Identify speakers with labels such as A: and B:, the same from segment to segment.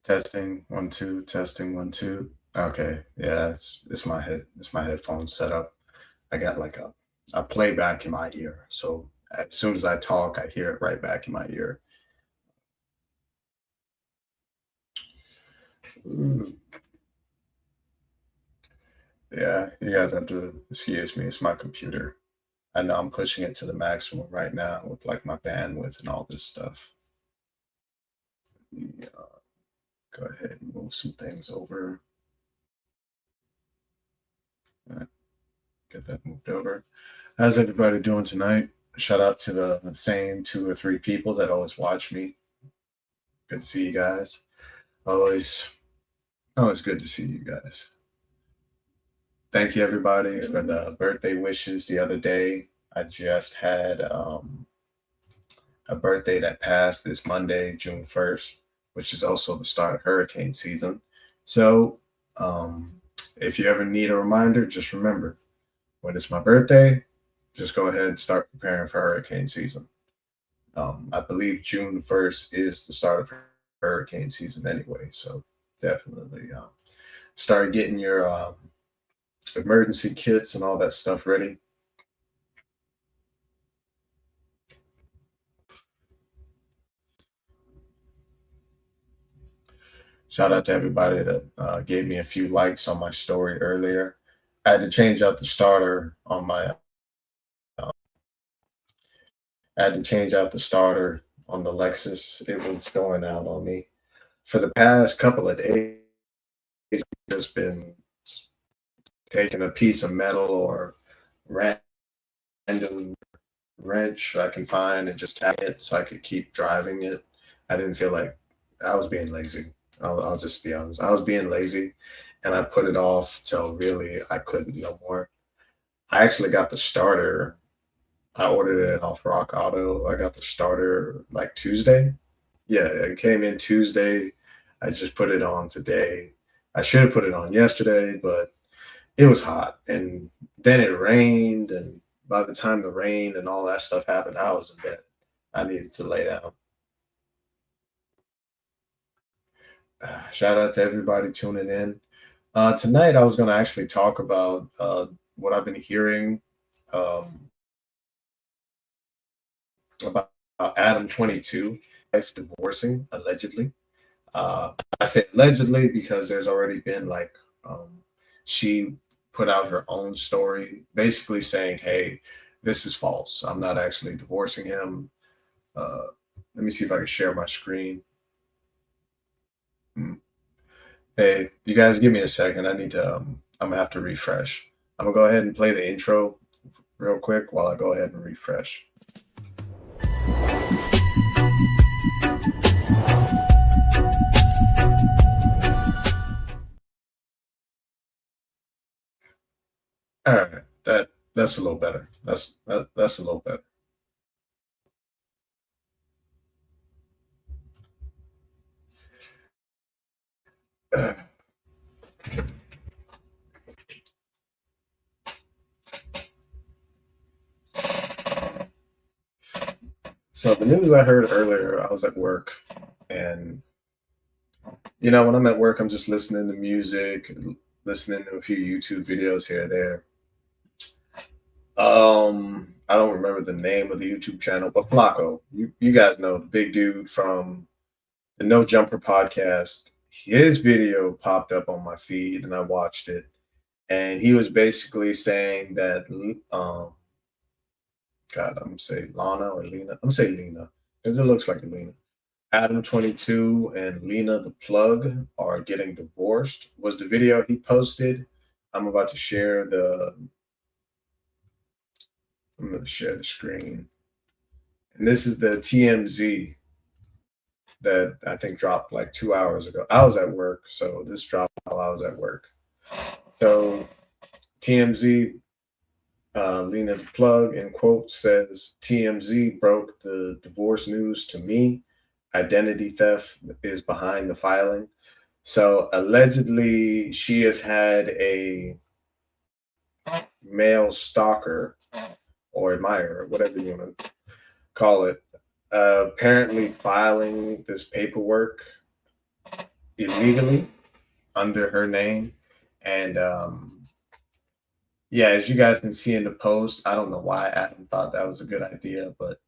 A: Testing, 1, 2, testing, 1, 2. Okay, yeah, it's my headphones set up. I got like a playback in my ear, so as soon as I talk, I hear it right back in my ear. Ooh, yeah, you guys have to excuse me. It's my computer. I know I'm pushing it to the maximum right now with like my bandwidth and all this stuff. Yeah, go ahead and move some things over. Uh, Get that moved over. How's everybody doing tonight? Shout out to the same two or three people that always watch me. Good to see you guys. Always, always good to see you guys. Thank you everybody for the birthday wishes the other day. I just had a birthday that passed this Monday, June 1st, which is also the start of hurricane season. So, um, if you ever need a reminder, just remember when it's my birthday, just go ahead and start preparing for hurricane season. I believe June 1st is the start of hurricane season anyway. So definitely start getting your emergency kits and all that stuff ready. Shout out to everybody that gave me a few likes on my story earlier. I had to change out the starter on my. I had to change out the starter on the Lexus. It was going out on me for the past couple of days. It's just been taking a piece of metal or random wrench I can find and just tap it so I could keep driving it. I didn't feel like I was being lazy. I'll just be honest. I was being lazy and I put it off till really I couldn't no more. I actually got the starter. I ordered it off Rock Auto. I got the starter like Tuesday. Yeah, it came in Tuesday. I just put it on today. I should have put it on yesterday, but it was hot and then it rained, and by the time the rain and all that stuff happened, I was in bed. I needed to lay down. Shout out to everybody tuning in. Tonight I was going to actually talk about what I've been hearing um, about Adam 22 wife divorcing allegedly. I say allegedly because there's already been like she put out her own story basically saying, hey, this is false. I'm not actually divorcing him. Uh, Let me see if I can share my screen. Hmm. Hey, you guys, give me a second. I need to. I'm gonna have to refresh. I'm gonna go ahead and play the intro real quick while I go ahead and refresh. All right, that's a little better. That's a little better. So the news I heard earlier, I was at work, and when I'm at work, I'm just listening to music, listening to a few YouTube videos here or there. I don't remember the name of the YouTube channel, but Flacco, you guys know the big dude from the No Jumper podcast. His video popped up on my feed, and I watched it, and he was basically saying that, God, I'm gonna say Lana or Lena. I'm gonna say Lena because it looks like Lena. Adam 22 and Lena the Plug are getting divorced. Was the video he posted? I'm about to share the. I'm going to share the screen, and this is the TMZ that I think dropped like 2 hours ago. I was at work, so this dropped while I was at work. So TMZ, Lena the Plug, in quotes, says TMZ broke the divorce news to me. Identity theft is behind the filing. So allegedly, she has had a male stalker or admirer, whatever you want to call it, apparently filing this paperwork illegally under her name. And yeah, as you guys can see in the post, I don't know why Adam thought that was a good idea, but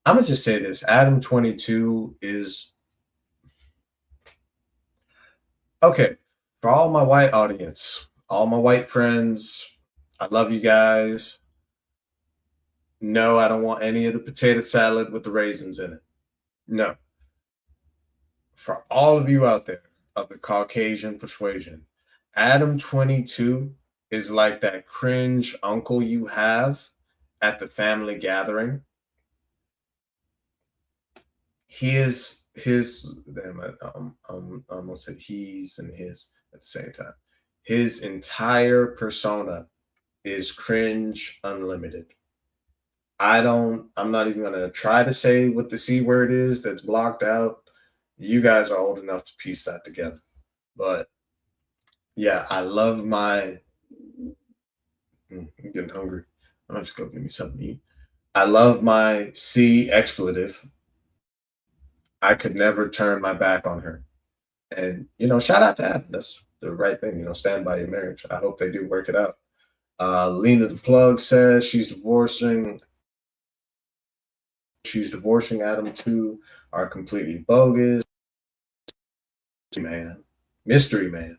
A: I'm gonna just say this: Adam 22 is okay for all my white audience, all my white friends. I love you guys. No, I don't want any of the potato salad with the raisins in it. No, for all of you out there of the Caucasian persuasion, Adam 22 is like that cringe uncle you have at the family gathering. He is his, damn it, I almost said he's and his at the same time. His entire persona is cringe unlimited. I'm not even going to try to say what the C word is that's blocked out. You guys are old enough to piece that together. But yeah, I love my. I'm getting hungry. I'm just going to give me something to eat. I love my C expletive. I could never turn my back on her. And, shout out to Adam. That's the right thing. Stand by your marriage. I hope they do work it out. Lena the Plug says she's divorcing Adam too, are completely bogus. Mystery Man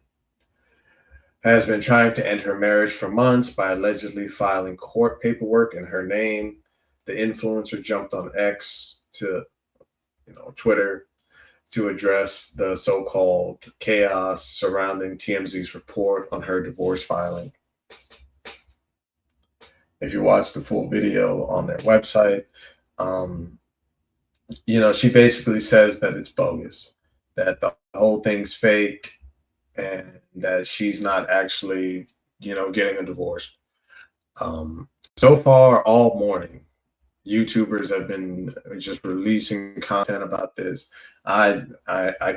A: has been trying to end her marriage for months by allegedly filing court paperwork in her name. The influencer jumped on X to, Twitter to address the so-called chaos surrounding TMZ's report on her divorce filing. If you watch the full video on their website, she basically says that it's bogus, that the whole thing's fake, and that she's not actually, getting a divorce. So far, all morning, YouTubers have been just releasing content about this. I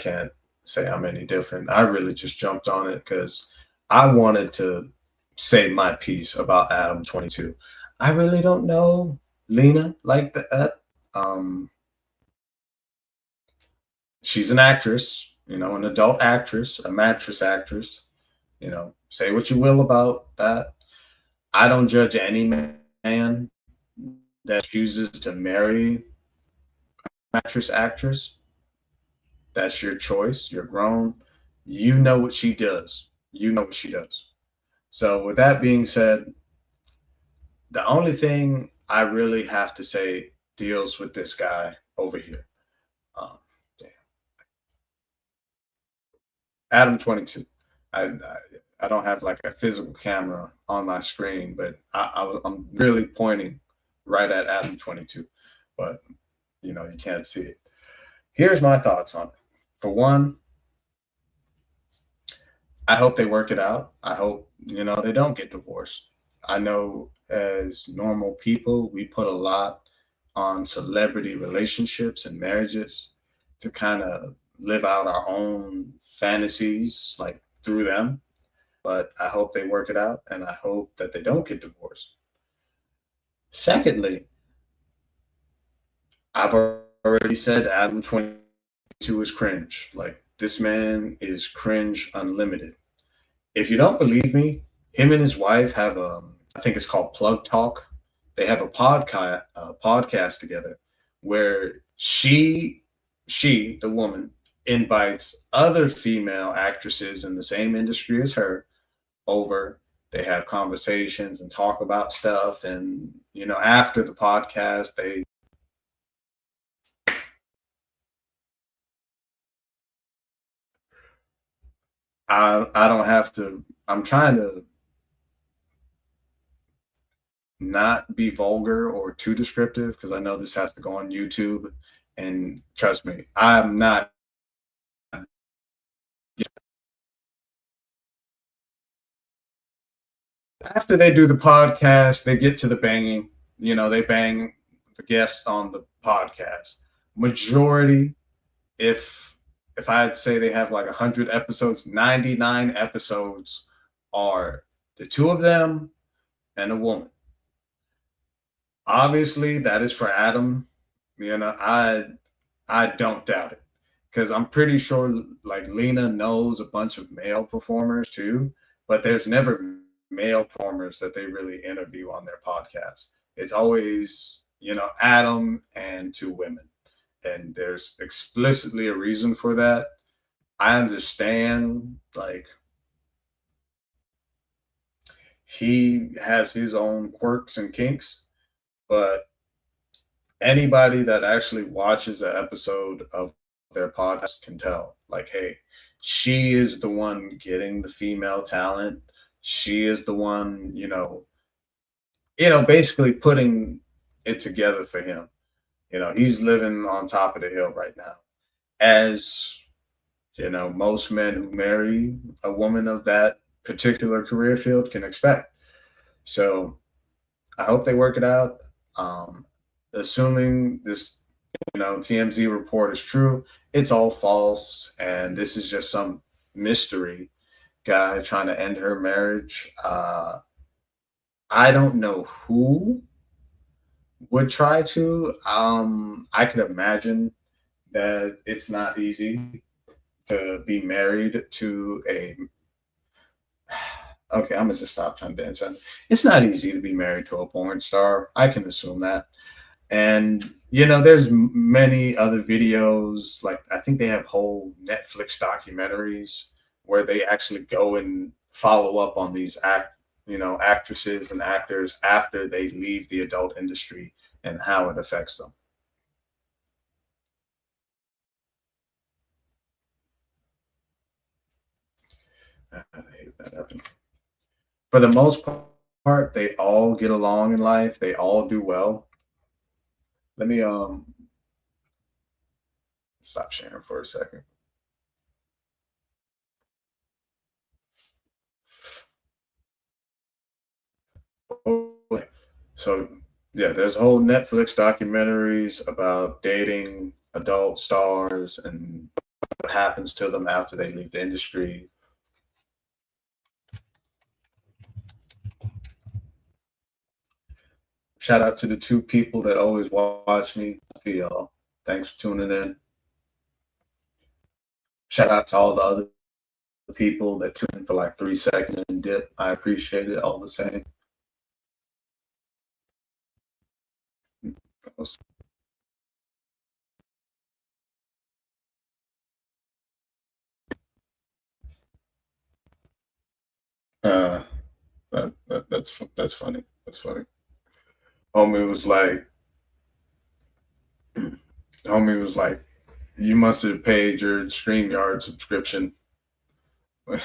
A: can't say I'm any different. I really just jumped on it because I wanted to say my piece about Adam 22. I really don't know Lena like that. She's an actress, an adult actress, a mattress actress. Say what you will about that. I don't judge any man that chooses to marry a mattress actress. That's your choice. You're grown. You know what she does. You know what she does. So, with that being said, the only thing I really have to say deals with this guy over here. Adam 22. I don't have like a physical camera on my screen, but I'm really pointing right at Adam 22. But you can't see it. Here's my thoughts on it. For one, I hope they work it out. I hope they don't get divorced. I know as normal people, we put a lot on celebrity relationships and marriages to kind of live out our own fantasies like through them. But I hope they work it out, and I hope that they don't get divorced. Secondly, I've already said Adam 22 is cringe. Like, this man is cringe unlimited. If you don't believe me, him and his wife have I think it's called Plug Talk. They have a podcast together where she, the woman, invites other female actresses in the same industry as her over. They have conversations and talk about stuff. And, after the podcast, I don't have to, I'm trying to not be vulgar or too descriptive because I know this has to go on YouTube. And trust me, I'm not. After they do the podcast, they get to the banging. They bang the guests on the podcast. Majority, if I'd say they have like 100 episodes, 99 episodes are the two of them and a woman. Obviously, that is for Adam. I don't doubt it because I'm pretty sure like Lena knows a bunch of male performers too, but there's never male performers that they really interview on their podcast. It's always, Adam and two women. And there's explicitly a reason for that. I understand, like, he has his own quirks and kinks, but anybody that actually watches an episode of their podcast can tell, like, hey, she is the one getting the female talent. She is the one, basically putting it together for him. He's living on top of the hill right now. As most men who marry a woman of that particular career field can expect. So I hope they work it out. Um, Assuming this, TMZ report is true, it's all false, and this is just some mystery guy trying to end her marriage. I don't know who would try to. I could imagine that it's not easy to be married to a. Okay, I'm gonna just stop trying to dance. It's not easy to be married to a porn star. I can assume that. And there's many other videos. Like I think they have whole Netflix documentaries where they actually go and follow up on these actresses and actors after they leave the adult industry and how it affects them. I hate that happens. For the most part, they all get along in life. They all do well. Let me stop sharing for a second. So yeah, there's whole Netflix documentaries about dating adult stars and what happens to them after they leave the industry. Shout out to the two people that always watch me. See y'all. Thanks for tuning in. Shout out to all the other people that tune in for like 3 seconds and dip. I appreciate it all the same. Uh, that's funny. That's funny. Homie was like, homie was like, you must have paid your StreamYard subscription. He's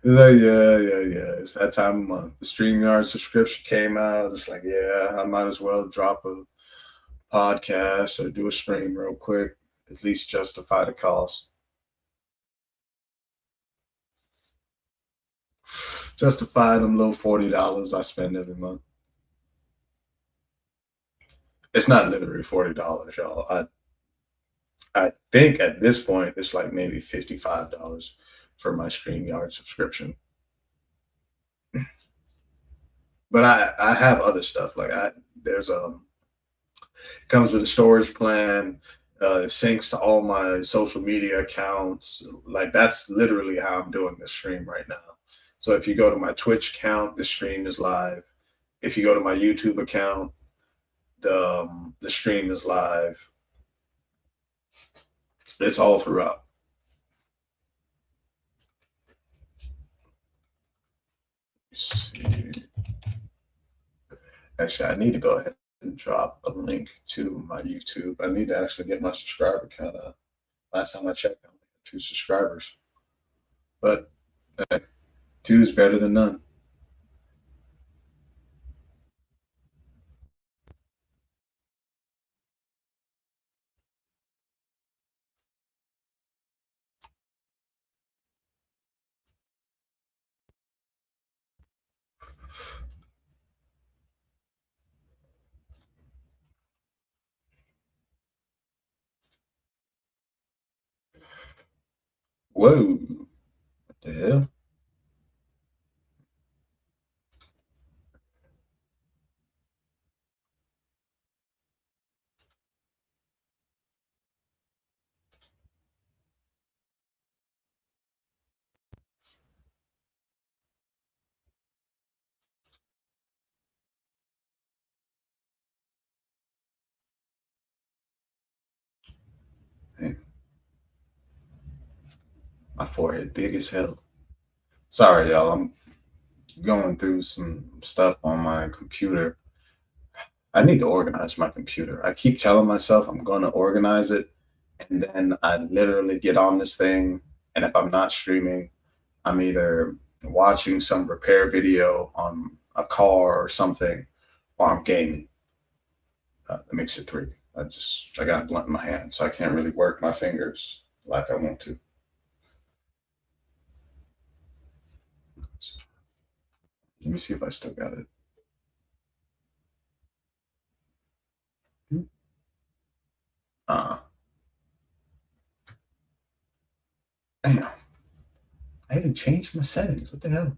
A: like, yeah. It's that time of month. The StreamYard subscription came out. It's like, yeah, I might as well drop a podcast or do a stream real quick, at least justify the cost. Justify them little $40 I spend every month. It's not literally $40, y'all. I think at this point it's like maybe $55 for my StreamYard subscription. But I have other stuff. Like there's comes with a storage plan, syncs to all my social media accounts. Like that's literally how I'm doing this stream right now. So if you go to my Twitch account, the stream is live. If you go to my YouTube account, the stream is live. It's all throughout. Let's see. Actually, I need to go ahead and drop a link to my YouTube. I need to actually get my subscriber count up. Last time I checked, I only had 2 subscribers. But two is better than none. Whoa. What the hell? Man, my forehead big as hell. Sorry, y'all. I'm going through some stuff on my computer. I need to organize my computer. I keep telling myself I'm going to organize it, and then I literally get on this thing, and if I'm not streaming, I'm either watching some repair video on a car or something, or I'm gaming. That makes it three. I got a blunt in my hand, so I can't really work my fingers like I want to. Let me see if I still got it. Uh, Damn. I even changed my settings. What the hell?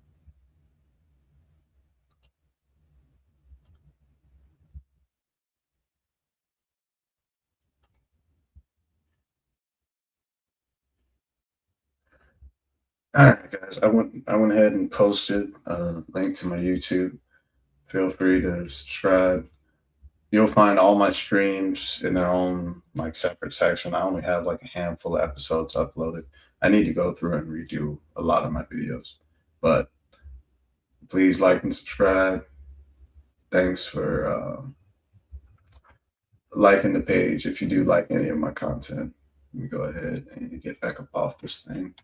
A: All right, guys. I went ahead and posted a link to my YouTube. Feel free to subscribe. You'll find all my streams in their own like separate section. I only have like a handful of episodes uploaded. I need to go through and redo a lot of my videos. But please like and subscribe. Thanks for liking the page if you do like any of my content. Let me go ahead and get back up off this thing.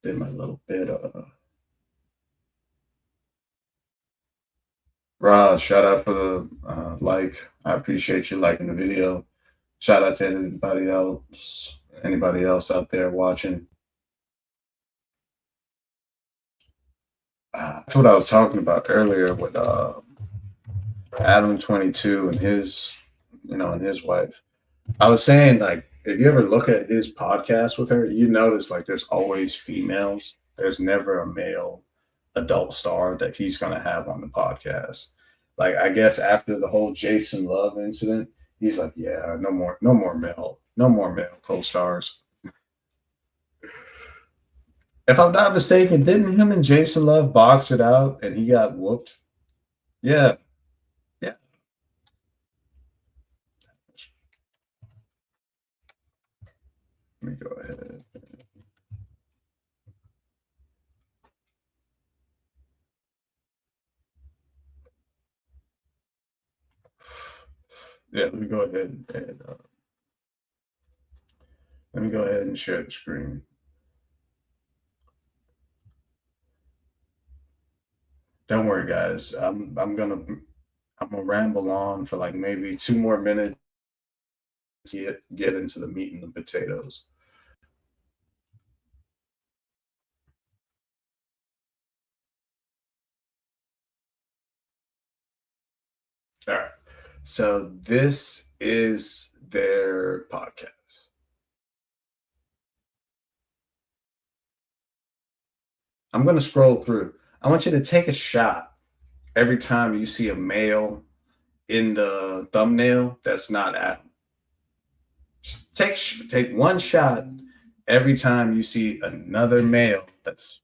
A: Did my little bit of Roz, shout out for the like. I appreciate you liking the video. Shout out to anybody else out there watching. That's what I was talking about earlier with Adam 22 and his wife. I was saying, like, if you ever look at his podcast with her, you notice like there's always females. There's never a male adult star that he's gonna have on the podcast. Like, I guess after the whole Jason Love incident, he's like, yeah, no more male co-stars. If I'm not mistaken, didn't him and Jason Love box it out and he got whooped? Yeah, yeah. Let me go ahead. Yeah, let me go ahead and share the screen. Don't worry, guys. I'm gonna ramble on for like maybe 2 more minutes. Get into the meat and the potatoes. All right. So this is their podcast. I'm gonna scroll through. I want you to take a shot every time you see a male in the thumbnail that's not Adam. Just take one shot every time you see another male that's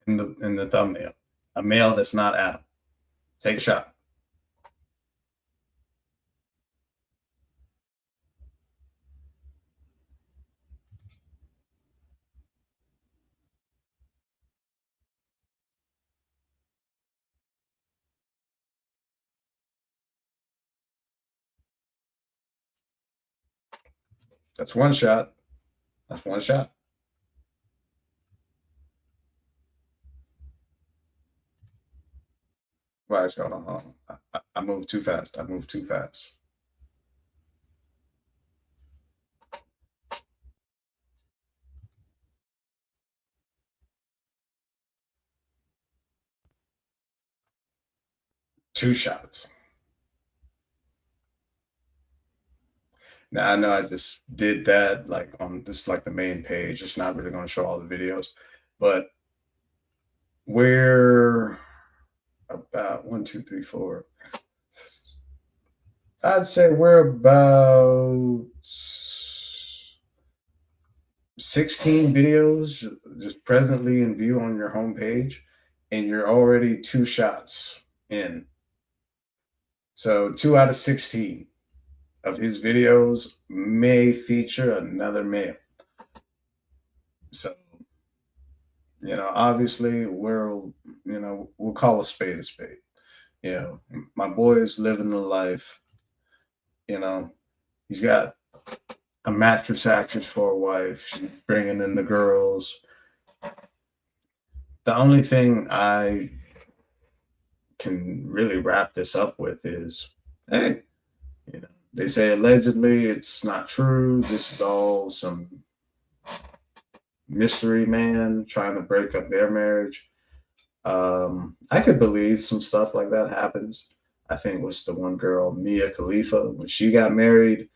A: in the thumbnail, a male that's not Adam. Take a shot. That's one shot. That's one shot. Right, hold on, hold on. I moved too fast. I moved too fast. Two shots. Now I know I just did that like on this like the main page. It's not really going to show all the videos, but we're about one, two, three, four. I'd say we're about 16 videos just presently in view on your homepage, and you're already two shots in. So 2 out of 16 of his videos may feature another male. So, obviously we'll call a spade a spade. My boy is living the life. You know, he's got a mattress actress for a wife. She's bringing in the girls. The only thing I can really wrap this up with is, hey, they say allegedly it's not true. This is all some mystery man trying to break up their marriage. I could believe some stuff like that happens. I think it was the one girl, Mia Khalifa, when she got married,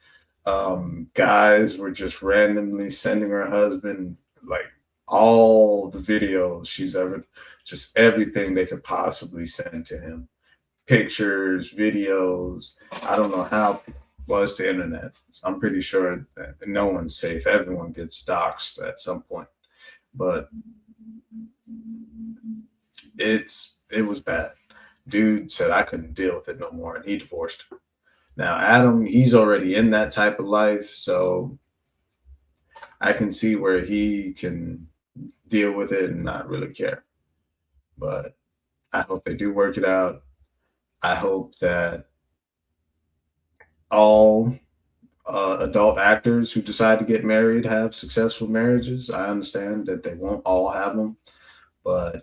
A: guys were just randomly sending her husband like all the videos she's ever, just everything they could possibly send to him, pictures, videos. I don't know how. Well, it's the internet. So I'm pretty sure that no one's safe. Everyone gets doxxed at some point. But it was bad. Dude said I couldn't deal with it no more, and he divorced her. Now Adam, he's already in that type of life, so I can see where he can deal with it and not really care. But I hope they do work it out. I hope that all adult actors who decide to get married have successful marriages. I understand that they won't all have them, but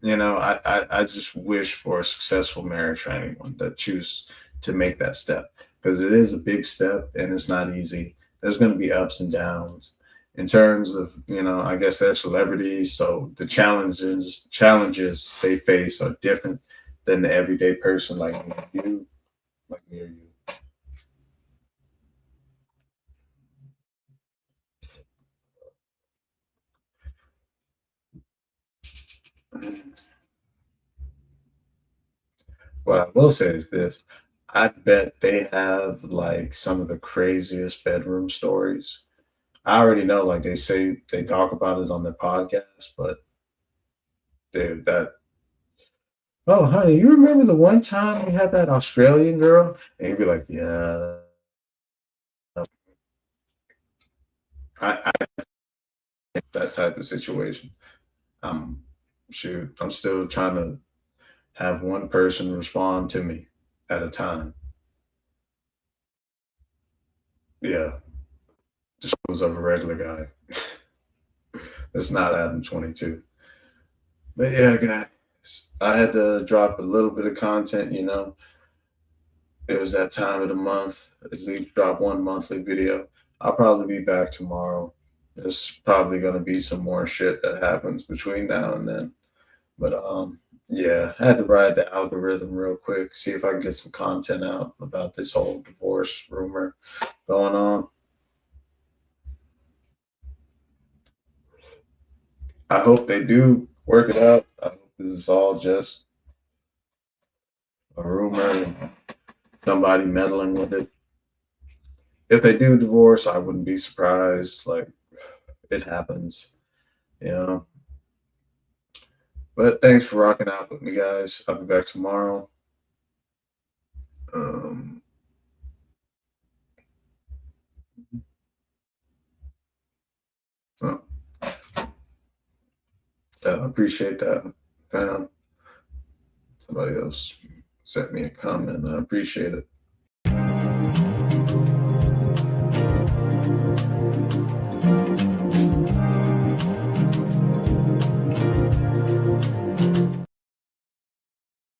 A: I just wish for a successful marriage for anyone that choose to make that step, because it is a big step and it's not easy. There's going to be ups and downs in terms of, I guess they're celebrities, so the challenges they face are different than the everyday person like you, like me or you. What I will say is this. I bet they have like some of the craziest bedroom stories. I already know, like they say, they talk about it on their podcast, but dude, oh, honey, you remember the one time we had that Australian girl? And you'd be like, yeah, I that type of situation. Um, Shoot, I'm still trying to have one person respond to me at a time. Yeah, just was of a regular guy. It's not Adam 22. But yeah, guys, I had to drop a little bit of content. It was that time of the month. At least drop one monthly video. I'll probably be back tomorrow. There's probably gonna be some more shit that happens between now and then. But yeah, I had to ride the algorithm real quick, see if I can get some content out about this whole divorce rumor going on. I hope they do work it out. I hope this is all just a rumor and somebody meddling with it. If they do divorce, I wouldn't be surprised. Like, it happens, you know. But thanks for rocking out with me, guys. I'll be back tomorrow. Um, so, I appreciate that, fam. Somebody else sent me a comment. I appreciate it.